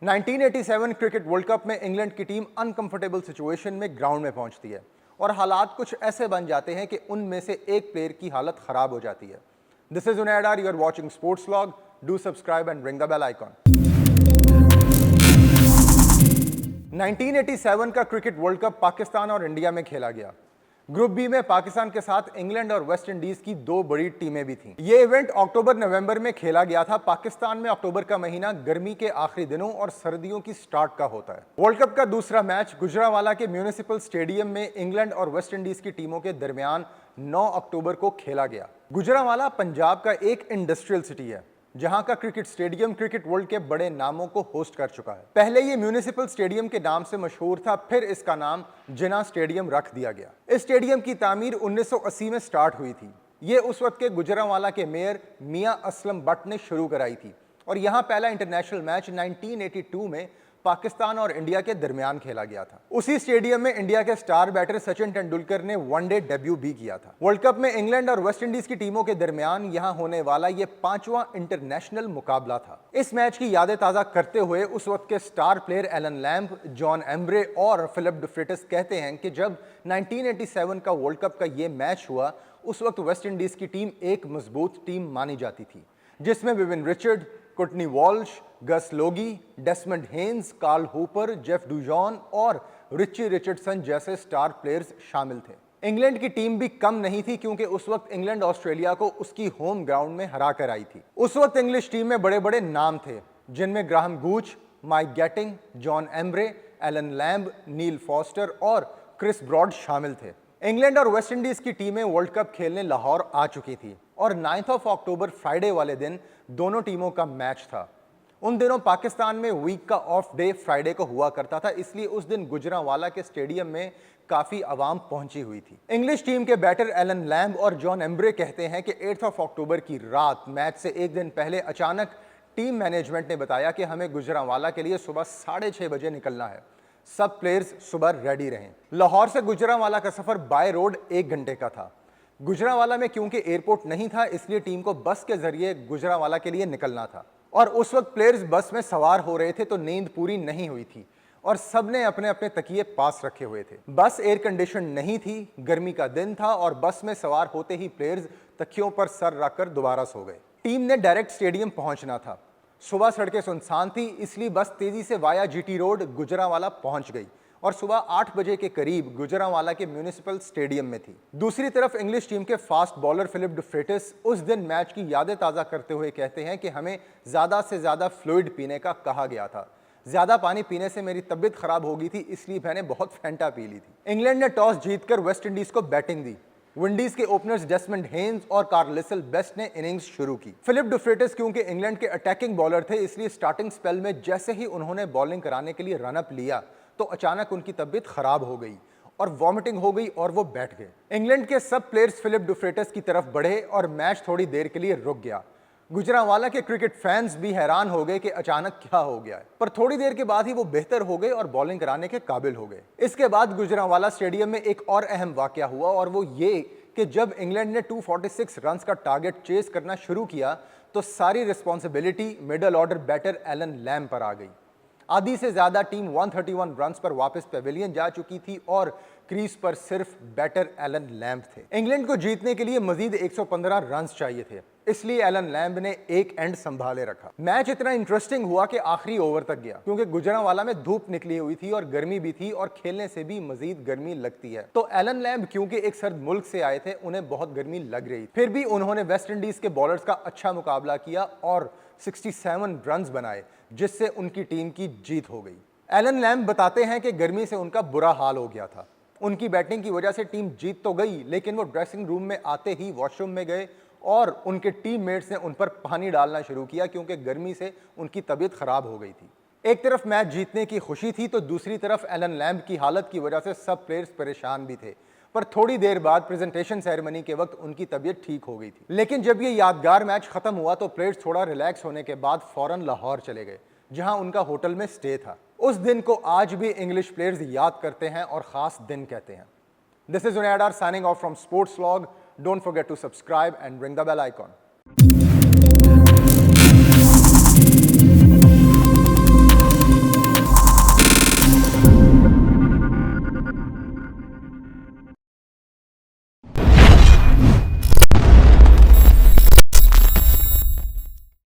1987 cricket world cup में England की team uncomfortable situation में ग्राउंड में पहुंचती है और हालात कुछ ऐसे बन जाते हैं कि उनमें से एक प्लेयर की हालत खराब हो जाती है। दिस इज उनैडार, you are watching sports vlog. Do subscribe and ring the bell icon. 1987 का क्रिकेट वर्ल्ड कप पाकिस्तान और इंडिया में खेला गया। ग्रुप बी में पाकिस्तान के साथ इंग्लैंड और वेस्ट इंडीज की दो बड़ी टीमें भी थीं। यह इवेंट अक्टूबर नवंबर में खेला गया था। पाकिस्तान में अक्टूबर का महीना गर्मी के आखिरी दिनों और सर्दियों की स्टार्ट का होता है। वर्ल्ड कप का दूसरा मैच गुजरांवाला के म्यूनिसिपल स्टेडियम में इंग्लैंड और वेस्ट इंडीज की टीमों के दरमियान 9 अक्टूबर को खेला गया। गुजरांवाला पंजाब का एक इंडस्ट्रियल सिटी है जहां का क्रिकेट स्टेडियम क्रिकेट वर्ल्ड के बड़े नामों को होस्ट कर चुका है। पहले ये म्यूनिसिपल स्टेडियम के नाम से मशहूर था, फिर इसका नाम जिन्ना स्टेडियम रख दिया गया। इस स्टेडियम की तामीर 1980 में स्टार्ट हुई थी। ये उस वक्त के गुजरांवाला के मेयर मियां असलम बट ने शुरू कराई थी और यहां पहला इंटरनेशनल मैच 1982 में पाकिस्तान और इंडिया के दरमियान खेला गया था। उसी स्टेडियम में इंडिया के स्टार बैटर सचिन तेंदुलकर ने वनडे डेब्यू भी किया था। वर्ल्ड कप में इंग्लैंड और वेस्ट इंडीज की टीमों के दरमियान यहां होने वाला यह 5वां इंटरनेशनल मुकाबला था। इस मैच की यादें ताजा करते हुए उस वक्त के star player Allan Lamb, John Emburey और फिलिप डुफ्रेटिस कहते हैं कि जब 1987 का वर्ल्ड कप का यह मैच हुआ, उस वक्त वेस्ट इंडीज की टीम एक मजबूत टीम मानी जाती थी, जिसमें Vivian Richard, Courtney Walsh, Gus Logie, Desmond Haynes, Carl Hooper, Jeff Dujon और रिची रिचर्डसन जैसे स्टार प्लेयर्स शामिल थे। इंग्लैंड की टीम भी कम नहीं थी क्योंकि उस वक्त इंग्लैंड ऑस्ट्रेलिया को उसकी होम ग्राउंड में हरा कर आई थी। उस वक्त इंग्लिश टीम में बड़े बड़े नाम थे जिनमें Graham Gooch, Mike Gatting, John Emburey, Allan Lamb, Neil Foster और क्रिस ब्रॉड शामिल थे। इंग्लैंड और वेस्ट इंडीज की टीमें वर्ल्ड कप खेलने लाहौर आ चुकी थी और 9 अक्टूबर फ्राइडे वाले दिन दोनों टीमों का मैच था। उन दिनों पाकिस्तान में वीक का ऑफ डे फ्राइडे को हुआ करता था, इसलिए उस दिन गुजरांवाला के स्टेडियम में काफी आवाम पहुंची हुई थी। इंग्लिश टीम के बैटर एलन लैम्ब और जॉन एम्ब्रे कहते हैं कि 8 अक्टूबर की रात मैच से एक दिन पहले अचानक टीम मैनेजमेंट ने बताया कि हमें गुजरांवाला के लिए सुबह 6:30 बजे निकलना है। सब प्लेयर्स सुबह रेडी रहें। लाहौर से गुजरांवाला का सफर बाय रोड 1 घंटे का था। गुजरांवाला में क्योंकि एयरपोर्ट नहीं था, इसलिए टीम को बस के जरिए गुजरांवाला के लिए निकलना था और उस वक्त प्लेयर्स बस में सवार हो रहे थे तो नींद पूरी नहीं हुई थी और सबने अपने अपने तकिए पास रखे हुए थे। बस एयर कंडीशन नहीं थी, गर्मी का दिन था और बस में सवार होते ही प्लेयर्स तकियों पर सर रखकर दोबारा सो गए। टीम ने डायरेक्ट स्टेडियम पहुंचना था। सुबह सड़कें सुनसान थी, इसलिए बस तेजी से वाया जीटी रोड गुजरांवाला पहुंच गई और सुबह 8 बजे के करीब गुजरांवाला के म्यूनिसिपल स्टेडियम में थी। दूसरी तरफ इंग्लिश टीम के फास्ट बॉलर फिलिप डुफ्रेटिस उस दिन मैच की यादें ताज़ा करते हुए कहते हैं कि हमें ज़्यादा से ज़्यादा फ्लूइड पीने का कहा गया था। ज़्यादा पानी पीने से मेरी तबीयत खराब हो गई थी, इसलिए मैंने बहुत फैंटा पी ली थी। इंग्लैंड ने टॉस जीतकर वेस्ट इंडीज़ को बैटिंग दी। विंडीज के ओपनर्स डेसमंड हेन्स और कार्लिसल बेस्ट ने इनिंग्स शुरू की। फिलिप डुफ्रेटिस क्योंकि इंग्लैंड के अटैकिंग बॉलर थे, इसलिए स्टार्टिंग स्पेल में जैसे ही उन्होंने बॉलिंग कराने के लिए रनअप लिया तो अचानक उनकी तबीयत खराब हो गई और वॉमिटिंग हो गई और वो बैठ गए। इंग्लैंड के सब प्लेयर्स फिलिप डुफ्रेटिस की तरफ बढ़े और मैच थोड़ी देर के लिए रुक गया। गुजरांवाला के क्रिकेट फैंस भी हैरान हो गए कि अचानक क्या हो गया है, पर थोड़ी देर के बाद ही वो बेहतर हो गए और बॉलिंग कराने के काबिल हो गए। इसके बाद गुजरांवाला स्टेडियम में एक और अहम वाकया हुआ और वो ये कि जब इंग्लैंड ने 246 रन्स का टारगेट चेस करना शुरू किया तो सारी responsibility middle order batter Allan Lamb पर आ गई। आधी से ज्यादा टीम 131 रन्स पर वापस पेविलियन जा चुकी थी और क्रीज पर सिर्फ बैटर एलन लैम्ब थे। इंग्लैंड को जीतने के लिए मजीद 115 रन्स चाहिए थे, इसलिए एलन लैम्ब ने एक एंड संभाले रखा। मैच इतना इंटरेस्टिंग हुआ कि आखिरी ओवर तक गया क्योंकि गुजरांवाला में धूप निकली हुई थी और गर्मी भी थी और खेलने से भी मजीद गर्मी लगती है। तो एलन लैम्ब क्योंकि एक सर्द मुल्क से आए थे, उन्हें बहुत गर्मी लग रही थी, फिर भी उन्होंने वेस्ट इंडीज के बॉलर्स का अच्छा मुकाबला किया और 67 रन्स बनाए, जिससे उनकी टीम की जीत हो गई। एलन लैम्ब बताते हैं कि गर्मी से उनका बुरा हाल हो गया था। उनकी बैटिंग की वजह से टीम जीत तो गई, लेकिन वो ड्रेसिंग रूम में आते ही वॉशरूम में गए और उनके टीममेट्स ने उन पर पानी डालना शुरू किया क्योंकि गर्मी से उनकी तबीयत खराब हो गई थी। एक तरफ मैच जीतने की खुशी थी तो दूसरी तरफ एलन लैम्ब की हालत की वजह से सब प्लेयर्स परेशान भी थे, पर थोड़ी देर बाद प्रेजेंटेशन सेरेमनी के वक्त उनकी तबीयत ठीक हो गई थी। लेकिन जब ये यादगार मैच खत्म हुआ तो प्लेयर्स थोड़ा रिलैक्स होने के बाद फौरन लाहौर चले गए, जहां उनका होटल में स्टे था। उस दिन को आज भी इंग्लिश प्लेयर्स याद करते हैं और खास दिन कहते हैं। दिस इज उनैडार signing off from sports vlog. Don't forget to subscribe and ring the bell icon.